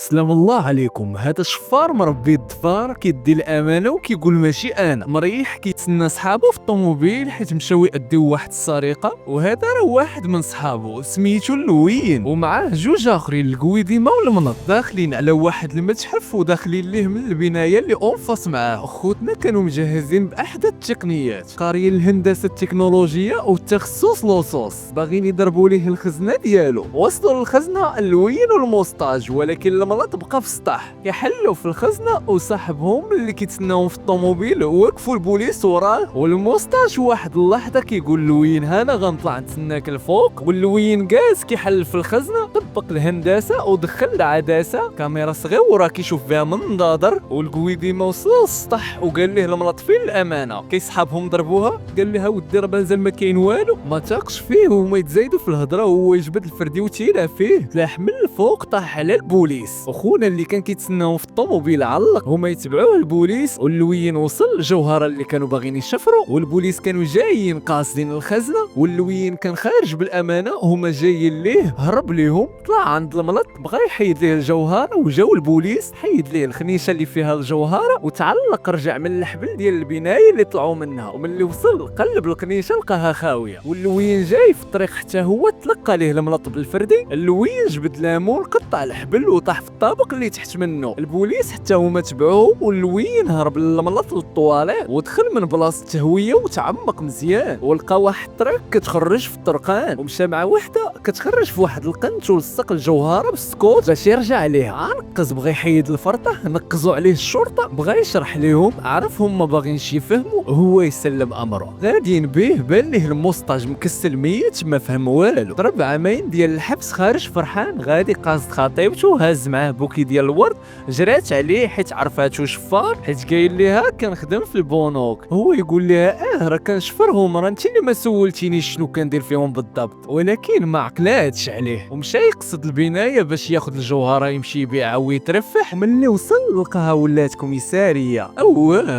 سلام الله عليكم. هذا شفار مربي الظفار كيدي الامانه وكيقول ماشي انا مريح، كيتسنى صحابو في الطوموبيل حيت مشاو يأديو واحد السرقه، وهذا راه واحد من صحابو سميتو اللوين ومعاه جوج اخرين القويديمه والمنط داخلين على واحد المتحف وداخلين ليه من البنايه اللي اونفاس معاه. خوتنا كانوا مجهزين باحدث التقنيات، قاريين الهندسه التكنولوجيه والتخصص لوصوص، باغيين يضربوا ليه الخزنه ديالو. وصلوا للخزنه اللوين والموستاج، ولكن المرات بقى في السطح يحلوا في الخزنه وصاحبهم اللي كيتسناهم في الطوموبيل وقفوا البوليس وراه. والموستاج واحد اللحظه كيقول لوين هانا غنطلع نتسناك الفوق، واللوين جالس كيحل في الخزنه، طبق الهندسه ودخل العدسه كاميرا صغيره كيشوف بها من النظر. والقويديمه وصل للسطح وقال ليه المرات فين الامانه، كيصحابهم ضربوها. قال لها ودي راه مازال ما كاين والو، ما تاقش فيه وما يتزايدوا في الهضره، وهو يجبد الفردي وتيلا فيه تلاح من الفوق طاح على البوليس. وخونا اللي كان كيتسناهم في الطوموبيل علق، هما يتبعوه البوليس. واللوين وصل الجوهره اللي كانوا باغيين يشفروا، والبوليس كانوا جايين قاصدين الخزنه، واللوين كان خارج بالامانه وهما جايين ليه. هرب ليهم طلع عند الملط بغى يحيد ليه الجوهره، وجاو البوليس حيد ليه الخنيشه اللي فيها الجوهره وتعلق، رجع من الحبل ديال البنايه اللي طلعوا منها. وملي وصل قلب القنيشه لقاها خاويه. واللوين جاي في الطريق حتى هو تلقى ليه الملط بالفردي. اللوين جبد لامون قطع الحبل وطاح في الطابق اللي تحت منه. البوليس حتى هما تبعوه، واللوين هرب للملط للطواليت ودخل من بلاصه التهويه وتعمق مزيان، ولقى واحد الطريق كتخرج في الطرقان، ومشى مع وحده كتخرج في واحد القنت ولصق الجوهره بالسكوت باش يرجع ليها. نقز بغى يحيد الفرطه، نقزوا عليه الشرطه، بغى يشرح ليهم، عرف هما باغينش يفهموا، هو يسلم امره. غاديين بيه بان ليه الموستاج مكسل ميت ما فهم والو. ضرب عامين ديال الحبس خارج فرحان، غادي قاصد خطيبته، هاز معاه بوكي ديال الورد، جرات عليه حيت عرفاتو شفار، حيت قايل ليها كنخدم في البنوك. هو يقول لها راه كنشفرهم، راه انت اللي ما سولتينيش شنو كندير فيهم بالضبط، ولكن ما عقلاتش عليه. ومشى يقصد البنايه باش ياخذ الجوهره يمشي يبيعها ويترفح. وملي وصل لقاها ولات كوميساريه.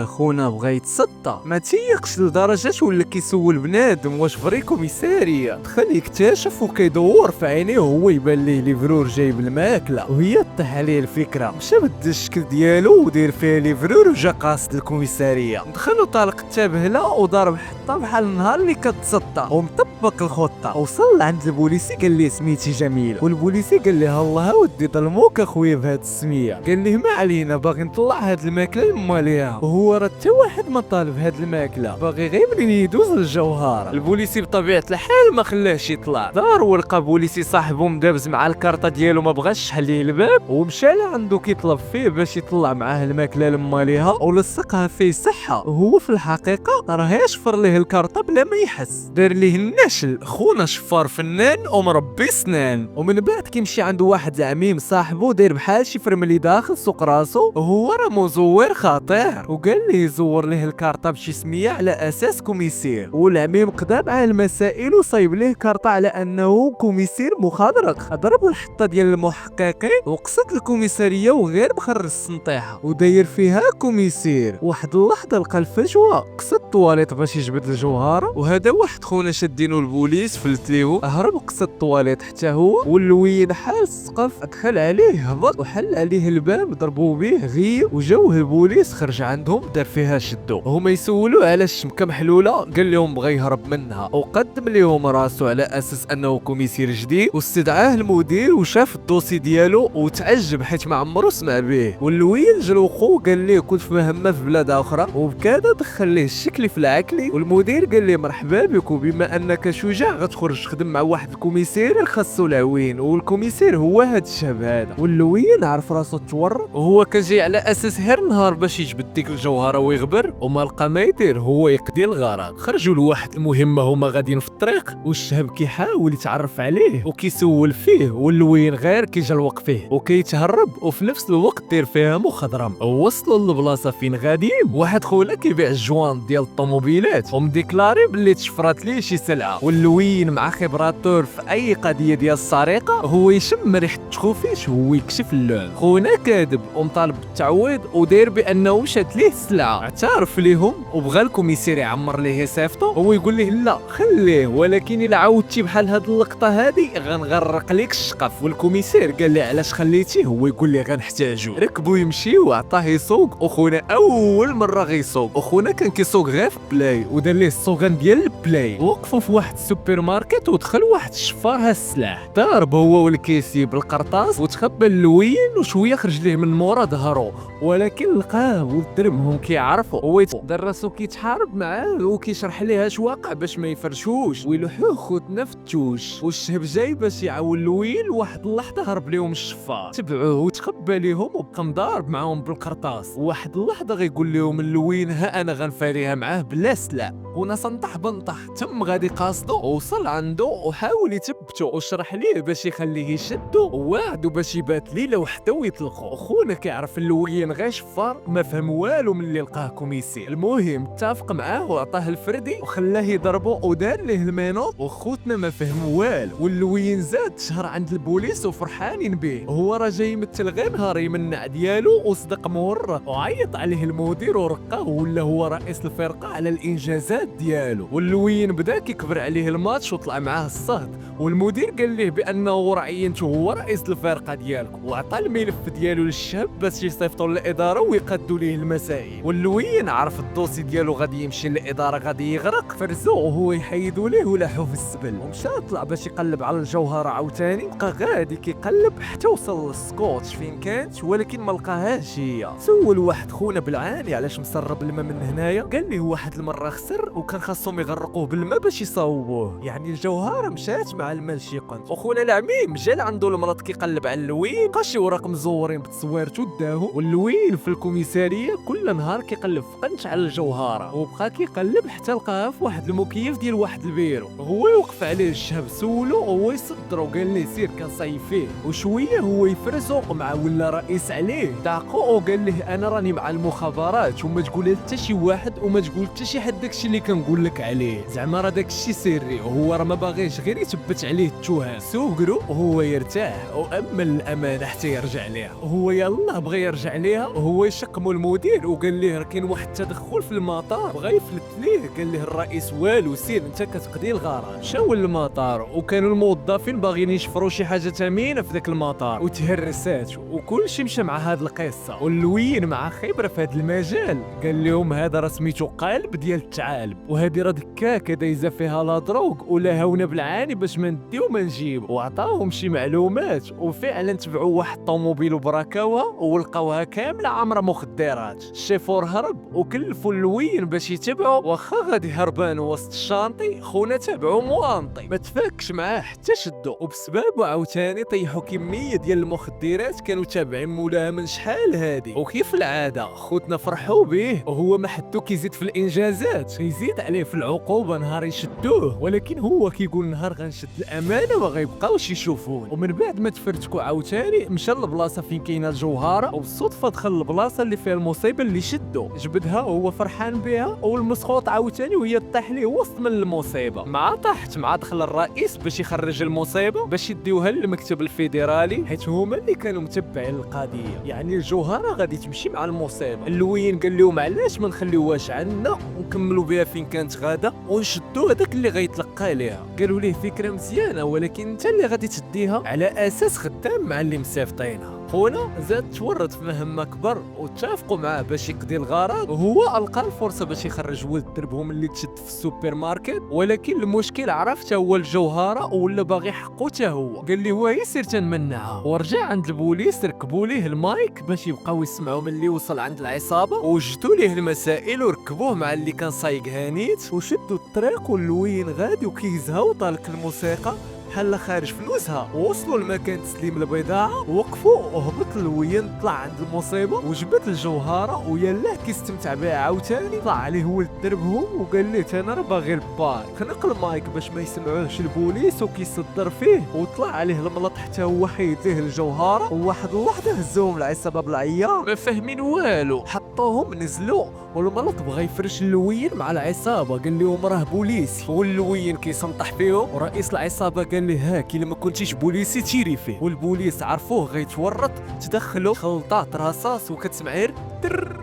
خونا بغى يتصدى، ما تيقش لدرجه ولا كيسول بنادم واش فري كوميساريه. دخل يكتشف وكيدور في عينيه، هو يبان ليه ليفرور جايب الماكله، وهي طيح عليه الفكره. مشى بد الشكل ديالو ودير فيه ليفرور وجا قاصد الكوميساريه. دخلوا طالق التابهله وضرب حطه بحال النهار اللي كتصدى ومطبق الخطه. وصل عند البوليسي قال ليه سميتي جميل، والبوليسي قال ليه الله ودي ظلموك اخويا بهاد السميه. قال ليه ما علينا، باغي نطلع هاد الماكله لماليها، وهو راه حتى واحد ما طالب هاد الماكله، باغي غير منين يدوز للجوهره. البوليسي بطبيعه الحال ما خلاهش يطلع، دار ولقى بوليسي صاحبه مدابز مع الكارطه ديالو، ما بغاش يحل ليه الباب، ومشى لعندو كيطلب فيه باش يطلع معاه الماكله لماليها ولصقها فيه صحه. وهو في الحقيقه راه يشفر ليه الكارطه بلا ما يحس، دار ليه النشل. خونا شفار فنان ومربي سنان. ومن بعد كيمشي عنده واحد العميم صاحبه داير بحال شي فرملي داخل سوق راسو، وهو راه مزور خطير، وقال ليه يزور ليه الكارطه بشي سميه على اساس كوميسير. والعميم قدا مع المسائل وصايب ليه كارطه على انه كوميسير مخضرق. ضرب الحطه ديال المحققين وقصد الكوميساريه وغير مخرج السنطيحه وداير فيها كوميسير. واحد اللحظه لقى الفجوه قصد الطواليت باش يجبد الجوهره، وهذا واحد خونا شادينو البوليس فلتليو، هرب قصد الطواليت حتى هو. واللوين حال السقف دخل عليه، هبط وحل عليه الباب، ضربوا به غيب، وجاوه البوليس خرج عندهم دار فيها شدو. هما يسولوا على الشمكه محلوله، قال لهم بغى يهرب منها، وقدم لهم راسو على اساس انه كوميسير جديد. واستدعاه المدير وشاف الدوسي ديالو وتعجب حيت ما عمرو سمع به. واللوين جلوخو قال ليه كنت في مهمه في بلاد اخرى، وبكذا دخل ليه الشكل في العكلي. والمدير قال ليه مرحبا بك، وبما انك شجاع غتخرج تخدم مع واحد الكوميسير خاصو العوين، والكوميسير هو هاد الشاب هذا. واللوين عرف راسو تورط، وهو كان جاي على اساس هير نهار باش يجبد ديك الجوهره ويغبر، وما لقى ما يدير هو يقضي الغرض. خرجوا لواحد المهمه هما غاديين في الطريق، والشاب كيحاول يتعرف عليه وكيسول فيه، واللوين غير كيجلوق فيه وكيتهرب، وفي نفس الوقت دير فيها مخضرم. وصلوا للبلاصه فين غاديين، واحد خونا كيبيع الجوان ديال الطوموبيلات، ومديكلاري باللي تشفرات ليه شي سلعه. واللوين مع خبراتور في اي قضيه ديال السرقه هو يشم ريحه التخوفيش وهو يكشف اللعب. خونا كاذب ومطالب بالتعويض وداير بانه شات ليه السلعه، اعترف ليهم وبغى الكوميسير يعمر ليه صيفطو، هو يقول ليه لا خليه، ولكن الا عاودتي بحال هاد اللقطه هادي غنغرق ليك الشقف. والكوميسير قال لي علاش خليتيه، هو يقول لي غنحتاجو. ركبوا يمشيو وعطاه يسوق، وخونا اول مره غيسوق، وخونا كان كيسوق غير في بلاي ودار ليه السوغان ديال البلاي. وقفوا في واحد السوبر ماركت ودخل واحد الشفار ها السلاح، ضرب هو والكيسي بالقرطاس وتخبى اللوين وشويه خرج ليه من مورا ظهرو، ولكن لقاه ودربهم كيعرفوا. هو درسو كيتحارب معاه وكيشرح ليه اش واقع باش ما يفرشوش ويلوحوه خوتنا في التوش. والشهب جاي باش يعاون لوين، واحد اللحظه هرب ليهم الشفار، تبعوه وتخبى ليهم وبقى مضارب معاهم بالقرطاس. واحد اللحظه غيقول لهم اللوين ها انا غنفاريها معاه بلا سلاح. وناس نطح بنطح تم غادي قاصدو، وصل عنده وحاول يثبتو وشرح ليه باش يخليه يشدو، ووعدو باش يبات ليله وحده ويطلقو. خونا كيعرف اللوين غير شفار ما فهم والو من اللي لقاه كوميسي. المهم اتفق معاه وعطاه الفردي وخلاه يضربو ودار ليه المينوط، وخوتنا ما فهم والو. واللوين زاد شهر عند البوليس وفرحانين به، هو راه جاي يمثل غير نهار يمنع ديالو وصدق مورط، وعيط عليه المدير ورقاه ولا هو رئيس الفرقه على الانجازات ديالو. واللوين بدا كيكبر عليه الماتش وطلع معاه الصهد، والمدير قال ليه بانه راه عينته هو رئيس الفرقه ديالك، وعطى الملف ديالو للشاب باش يصيفطوا للاداره ويقادوا ليه المسائل. واللوين عرف الدوسي ديالو غادي يمشي للاداره غادي يغرق، فرزو وهو يحيدوا ليه ولاحو في الزبل، ومشى طلع باش يقلب على الجوهره عاوتاني. بقى غادي كيقلب حتى وصل للسكوتش فين كانت، ولكن ما لقاهاش هي. سول واحد خونا بالعاني علاش مسرب الماء من هنايا، قال ليه واحد المره خسر وكان خاصهم يغرقوه بالماء باش يصاوبوه، يعني الجوهره مشات مع الماء لشي قنت. وخونا العميم جا عنده المرض كيقلب على اللوين، لقى شي اوراق مزورين بتصويرتو داهم. واللوين في الكوميساريه كل نهار كيقلب في قنت على الجوهره، وبقى كيقلب حتى لقاها في واحد المكيف ديال واحد البيرو. هو يوقف عليه الشهب سولو وهو يصدرو، قال ليه سير كنصايب فيه، وشويه هو يفرزو مع ولا رئيس عليه داقو، وقال له انا راني مع المخابرات وما تقول حتى شي واحد وما تقول حتى شي حد داكشي اللي كنقول لك عليه، زعما راه داكشي سري، وهو راه ما باغيش غير يثبت عليه التهم. سوغرو وهو يرتاح وامن الامانه حتى يرجع ليها. وهو يلا بغى يرجع ليها وهو يشقمو المدير وقال ليه راه كاين واحد التدخل في المطار، بغى يفلت ليه، قال ليه الرئيس والو سير انت كتقضي الغرض. مشاو للمطار وكانوا الموظفين باغيين يشفروا شي حاجه ثمينه في ذاك المطار وتهرسات، وكلشي مشى مع هاد القصه. واللوين مع خبره في هاد المجال قال لهم هذا راه سميتو قالب ديال الثعالب، وهذه راه دكاكه دايزه فيها لا دروغ ولا هاونا بالعاني باش ما نديو ما نجيب. وعطاهم شي معلومات وفعلا تبعوا واحد طوموبيل وبراكاوها ولقاوها كامله عامره مخدرات. الشيفور هرب وكلفوا اللوين باش يتبعوا، واخا غادي هربان وسط الشانطي خونا تابعوا موانطي، ما تفاكش معاه حتى شدو، وبسببه عاوتاني طيحوا كميه ديال المخدرات كانوا تابعين مولاها من شحال هادي. وكيف العاده خوتنا فرحوا به، وهو ما حدو كيزيد في الانجازات يزيد عليه في العقوبه نهار يشدوه، ولكن هو كيقول نهار غنشد الامانه ما غيبقاوش يشوفون. ومن بعد ما تفرتكوا عاوتاني مشى للبلاصه فين كاينه الجوهره، وبالصدفه دخل البلاصه اللي فيها المصيبه اللي شدو، جبدها وهو فرحان بها، والمسخوط عاوتاني وهي طاح ليه وسط من المصيبه. مع طاحت مع دخل الرئيس باش يخرج المصيبه باش يديوها للمكتب الفيدرالي، حيت هما اللي كانوا متبعين القضيه، يعني الجوهره غادي تمشي مع المصيبه. اللوين قال لهم علاش ما نخليوهاش عندنا ونكملوا بها فين كانت غاده ونشدوا هذاك اللي غيتلقى ليها. قالوا ليه فكره مزيانه، ولكن انت اللي غادي تديها على اساس خدام مع اللي مصيفطينها. خونا زاد تورط في مهمه كبر واتفقوا معاه باش يقضي الغرض، وهو القى الفرصه باش يخرج ولد دربهم اللي تشد في السوبر ماركت، ولكن المشكل عرفته هو الجوهره ولا باغي حقه حتى هو. قال لي هو يسير تنمنعها، ورجع عند البوليس ركبوا ليه المايك باش يبقاو يسمعوا ملي وصل عند العصابه، وجدوا ليه المسائل وركبوه مع اللي كان سايق هانيت، وشدوا الطريق واللوين غادي وكيزهاو طالق الموسيقى بحال خارج فلوسها. ووصلوا لمكان تسليم البضاعه ووقفوا، وهبط اللوين طلع عند المصيبه وجبت الجوهره ويلاه كيستمتع بها عاوتاني. طلع عليه ولد دربهم وقال ليه انا راه باغي الباي، خنق المايك باش ما يسمعوهش البوليس وكيصدر فيه، وطلع عليه الملط حتى هو حيد ليه الجوهره. وواحد اللحظه هزوهم العصابه بالعيار ما فاهمين والو، حط حطوهم نزلوا، والملط بغى يفرش اللوين مع العصابه، قال لهم راه بوليس، واللوين كيسنطح فيهم، ورئيس العصابه قال له ها كي لما كنتيش بوليسي تيري فيه، والبوليس عرفوه غيتورط، تدخلوا خلطات رصاص وكتسمع غير تر،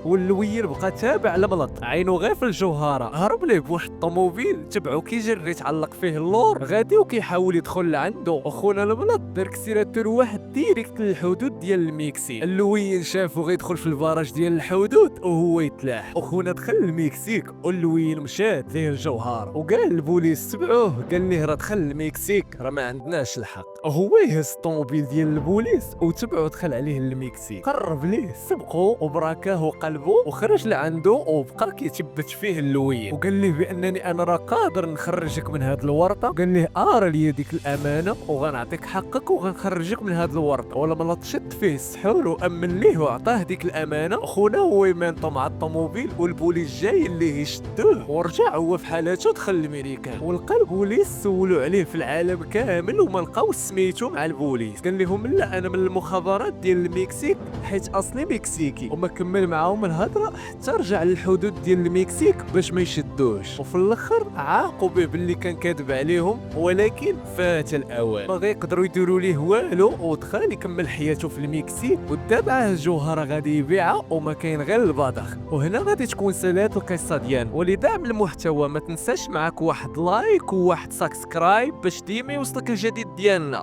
واللوير بقى تابع لملط، عينو غير في الجوهره، هرب ليه بواحد الطوموبيل، تبعو كيجري يتعلق فيه اللور غادي وكيحاول يدخل لعندو، اخونا الملط دار كسيراتور واحد ديريكت للحدود ديال المكسيك، اللوين شافو غيدخل في البراج ديال الحدود وهو يتلاح، اخونا دخل المكسيك واللوين مشات ليه الجوهره، وقال البوليس تبعوه، قال ليه راه دخل المكسيك راه ما عندناش الحق، هو يهز الطوموبيل ديال البوليس وتبعو دخل عليه المكسيك، قرب ليه سبقو وبراكاه وقلبو وخرج لعندو وبقى كيتبت فيه اللوين، وقال ليه بانني انا راه قادر نخرجك من هاد الورطه، قال ليه راه ليا ديك الامانه وغنعطيك حقك وغنخرجك من هاد الورطه، ولا ملط شد فيه السحور وامن ليه وعطاه ديك الامانه، اخونا هو يمانطو مع الطوموبيل والبوليس جاي اللي يشدوه، ورجع هو في حالته دخل الميريكان، ولقى البوليس سولو عليه في العالم كامل وما لقاو سميتو مع البوليس، قال لهم لا انا من المخابرات ديال المكسيك حيت اصلي مكسيكي، وما كمل معاهم الهضره حتى رجع للحدود ديال المكسيك باش ما يشدوش، وفي الاخر عاقوا به باللي كان كاذب عليهم، ولكن فات الاوان، ما غيقدروا يديروا ليه والو، ودخل يكمل حياته في المكسيك، ودابا الجوهره غادي يبيعها وما كاين غير البضخ، وهنا غادي تكون سالات القصه ديالنا، ولدعم المحتوى ما تنساش معاك واحد لايك وواحد سبسكرايب باش ديما يوصلك الجديد ديالنا.